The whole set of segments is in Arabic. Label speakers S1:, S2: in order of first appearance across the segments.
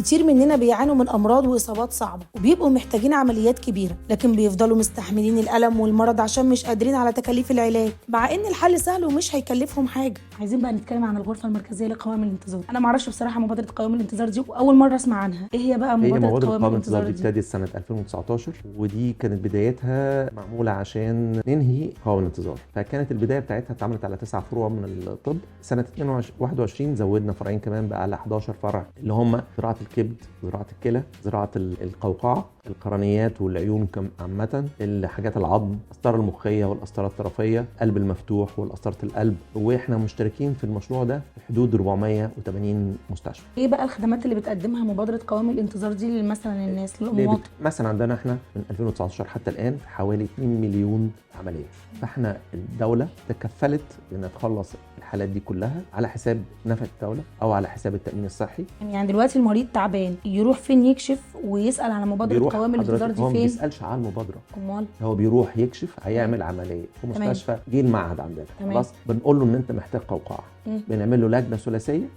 S1: كتير مننا بيعانوا من امراض واصابات صعبه وبيبقوا محتاجين عمليات كبيره، لكن بيفضلوا مستحملين الالم والمرض عشان مش قادرين على تكاليف العلاج، مع ان الحل سهل ومش هيكلفهم حاجه. عايزين بقى نتكلم عن الغرفه المركزيه لقوائم الانتظار. انا ما اعرفش بصراحه مبادره قوائم الانتظار دي واول مره اسمع عنها. ايه هي بقى مبادره قوائم الانتظار
S2: دي؟ ابتدت سنه 2019 ودي كانت بدايتها معموله عشان ننهي قوائم الانتظار. فكانت البدايه بتاعتها اتعملت على 9 فروع من الطب. سنه 2021 زودنا فرعين كمان بقى على 11 فرع، اللي هم زراعه الكبد، زراعه الكلى، زراعه القوقعه، القرنيات والعيون عامه، الحاجات العظم، القسطره المخيه والقسطره الطرفيه، قلب المفتوح والقسطره القلب. واحنا مشتركين في المشروع ده في حدود 480 مستشفى.
S1: ايه بقى الخدمات اللي بتقدمها مبادره قوائم الانتظار دي مثلا الناس للمواطن؟
S2: مثلا عندنا احنا من 2019 حتى الان حوالي 2 مليون عمليه. فاحنا الدوله تكفلت بان تخلص الحالات دي كلها على حساب نفقه الدوله او على حساب التامين الصحي.
S1: يعني دلوقتي المريض تعبان يروح فين يكشف ويسال على مبادره قوائم الانتظار دي فين؟
S2: هو ما بيسالش على المبادره،
S1: امال
S2: هو بيروح يكشف هيعمل عمليه في مستشفى جه المعهد عندنا. خلاص بنقول له ان انت محتاج قوقعه، بنعمل له لجنه ثلاثيه.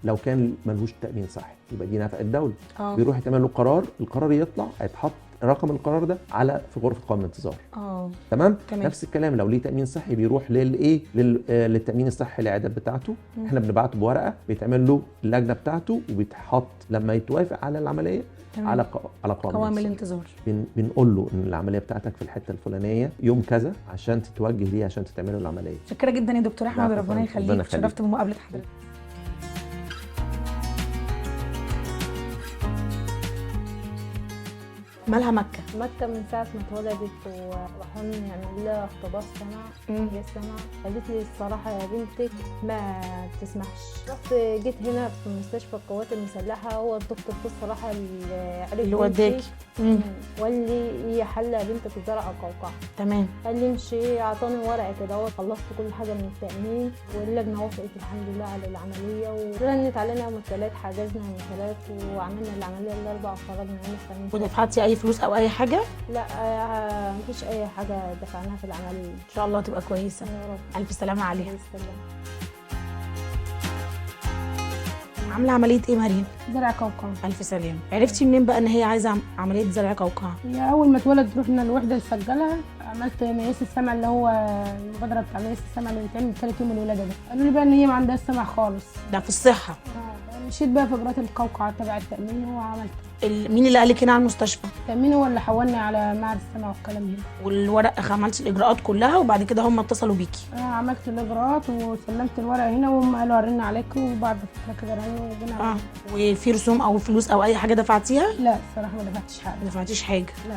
S2: لو كان ملهوش تامين صحي يبقى دي نفقه الدوله. بيروح يتعمل له قرار، القرار يطلع هيتحط رقم القرار ده في غرفه قوائم الانتظار. تمام. نفس الكلام لو ليه تامين صحي بيروح للتامين الصحي العيادات بتاعته. احنا بنبعته بورقه بيتعمل له اللجنه بتاعته وبيتحط لما يتوافق على العمليه على قوائم الانتظار. بنقول له ان العمليه بتاعتك في الحته الفلانيه يوم كذا عشان تتوجه ليه عشان تتعمل له العمليه.
S1: شكرا جدا يا دكتور احمد، ربنا يخليك، شرفت بمقابله حضرتك. مالها مكة
S3: من ساعة ما اتولدت وراحوا يعملوا لها اختبار سمع. هي السمع قالت لي الصراحة يا بنتك ما بتسمعش. رحت جيت هنا في مستشفى القوات المسلحة، هو الدكتور الصراحة
S1: اللي وداكي
S3: وقال لي هي حلة بنتك الزرع قوقعة.
S1: تمام.
S3: قال لي امشي، اعطاني ورقة كده خلصت كل حاجة من التأمين واللجنة وافقت الحمد لله على العملية، ورنت علينا يوم الثلاث، حجزنا يوم الثلاث وعملنا العملية الأربعة وخرجنا يوم الخميس.
S1: ودفعتي أي فلوس او اي حاجه؟
S3: لا مفيش اي حاجه دفعناها في العمليه.
S1: ان شاء الله تبقى كويسه
S3: يا رب.
S1: الف سلامه عليها.
S3: السلام.
S1: عامله عمليه ايه مريم؟
S4: زرع قوقعه.
S1: الف سلامه. عرفتي منين بقى ان هي عايزه عمليه زرع قوقعه؟
S4: هي اول ما اتولدت رحنا الوحده نسجلها، عملت مقياس السمع اللي هو المبادره بتاع مقياس السمع اللي بيتعمل ثالث يوم الولاده ده. قالوا لي بقى ان هي ما عندهاش سمع خالص.
S1: ده في الصحه.
S4: مشيت بقى في اجراءات القوقعه تبع التامين وعملت.
S1: مين اللي قالك هنا على المستشفى؟
S4: التامين هو اللي حولني على معهد السمع والكلام هنا.
S1: والورق عملت الاجراءات كلها وبعد كده هم اتصلوا بيكي؟
S4: عملت الاجراءات وسلمت الورق هنا وهم قالوا هرنا عليك، وبعد فتره كده رنوا وجينا.
S1: وفي رسوم او فلوس او اي حاجه دفعتيها؟
S4: لا الصراحه ما دفعتش حاجه.
S1: ما دفعتيش حاجه؟
S4: لا.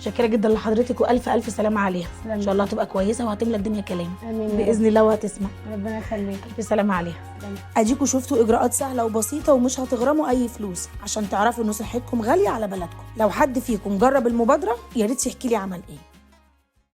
S1: شاكره جدا لحضرتك والف الف سلامه عليها. ان شاء الله تبقى كويسه وهتملى الدنيا كلام.
S4: امين
S1: باذن الله وهتسمع.
S4: ربنا يخليك.
S1: الف سلامه عليها. اديكوا شفتوا اجراءات سهله وبسيطه ومش هتغرموا اي فلوس عشان تعرفوا ان صحتكم غاليه على بلدكم. لو حد فيكم جرب المبادره يا ريت يحكي لي عمل ايه.